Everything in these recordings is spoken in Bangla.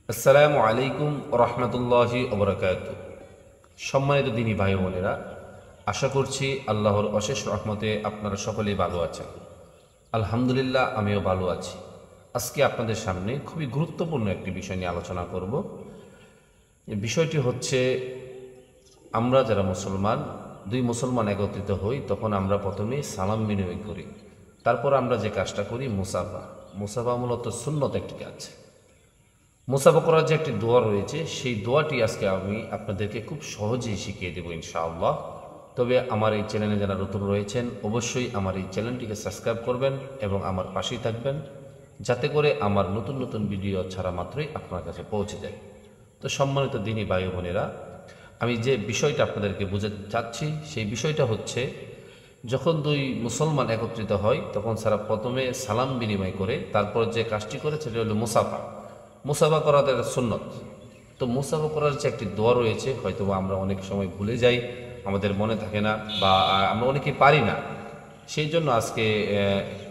আসসালামু আলাইকুম রহমতুল্লাহি ওবরাকাতু। সম্মানিত দিনী ভাই বোনেরা, আশা করছি আল্লাহর অশেষ রহমতে আপনারা সকলেই ভালো আছেন। আলহামদুলিল্লাহ, আমিও ভালো আছি। আজকে আপনাদের সামনে খুবই গুরুত্বপূর্ণ একটি বিষয় নিয়ে আলোচনা করব। বিষয়টি হচ্ছে, আমরা যারা মুসলমান, দুই মুসলমান একত্রিত হই, তখন আমরা প্রথমে সালাম বিনিময় করি। তারপর আমরা যে কাজটা করি মুসাফা মূলত সুন্নত একটি কাজ। মুসাফা করার যে একটি দোয়া রয়েছে, সেই দোয়াটি আজকে আমি আপনাদেরকে খুব সহজেই শিখিয়ে দেবো ইনশাআল্লাহ। তবে আমার এই চ্যানেলে যারা নতুন রয়েছেন, অবশ্যই আমার এই চ্যানেলটিকে সাবস্ক্রাইব করবেন এবং আমার পাশেই থাকবেন, যাতে করে আমার নতুন নতুন ভিডিও ছাড়া মাত্রই আপনার কাছে পৌঁছে যায়। তো সম্মানিত দিনী ভাই বোনেরা, আমি যে বিষয়টা আপনাদেরকে বোঝাতে চাচ্ছি, সেই বিষয়টা হচ্ছে, যখন দুই মুসলমান একত্রিত হয় তখন তারা প্রথমে সালাম বিনিময় করে, তারপর যে কাজটি করে সেটা হলো মুসাফা করা তার সুন্নত। তো মুসাফা করার যে একটি দোয়া রয়েছে, হয়তো আমরা অনেক সময় ভুলে যাই, আমাদের মনে থাকে না, বা আমরা অনেকেই পারি না। সেই জন্য আজকে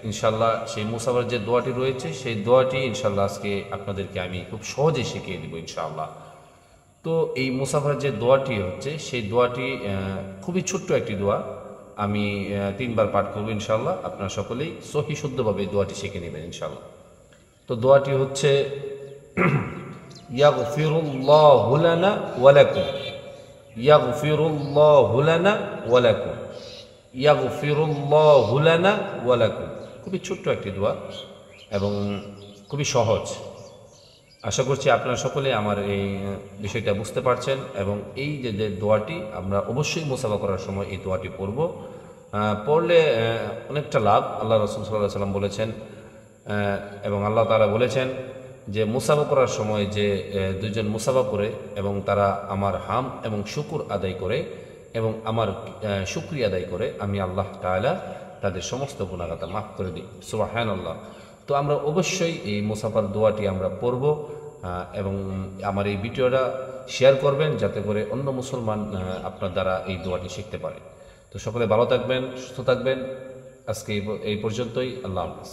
ইনশাল্লাহ সেই মুসাফার যে দোয়াটি রয়েছে, সেই দোয়াটি ইনশাল্লাহ আজকে আপনাদেরকে আমি খুব সহজেই শিখিয়ে দেবো ইনশাআল্লাহ। তো এই মুসাফার যে দোয়াটি হচ্ছে, সেই দোয়াটি খুবই ছোট্ট একটি দোয়া। আমি 3 বার পাঠ করবো ইনশাআল্লাহ। আপনারা সকলেই সহি শুদ্ধভাবে এই দোয়াটি শিখে নেবেন ইনশাআল্লাহ। তো দোয়াটি হচ্ছে, ইয়াগফিরুল্লাহু লানা ওয়া লাকুম, ইয়াগফিরুল্লাহু লানা ওয়া লাকুম, ইয়াগফিরুল্লাহু লানা ওয়া লাকুম। খুবই ছোট্ট একটি দোয়া এবং খুবই সহজ। আশা করছি আপনারা সকলে আমার এই বিষয়টা বুঝতে পারছেন। এবং এই যে দোয়াটি আমরা অবশ্যই মুসাফা করার সময় এই দোয়াটি পড়ব। পড়লে অনেকটা লাভ। আল্লাহ রাসূল সাল্লাল্লাহু আলাইহি ওয়াসাল্লাম বলেছেন, এবং আল্লাহ তাআলা বলেছেন যে মুসাফা করার সময় যে দুইজন মুসাফা করে এবং তারা আমার হাম এবং শুকুর আদায় করে এবং আমার শুকরিয়া আদায় করে, আমি আল্লাহ তাআলা তাদের সমস্ত গুনাহগাতা মাফ করে দিই। সুবহানাল্লাহ। তো আমরা অবশ্যই এই মুসাফার দোয়াটি আমরা পড়ব এবং আমার এই ভিডিওটা শেয়ার করবেন, যাতে করে অন্য মুসলমান আপনার দ্বারা এই দোয়াটি শিখতে পারে। তো সকলে ভালো থাকবেন, সুস্থ থাকবেন। আজকে এই পর্যন্তই। আল্লাহ হাফেজ।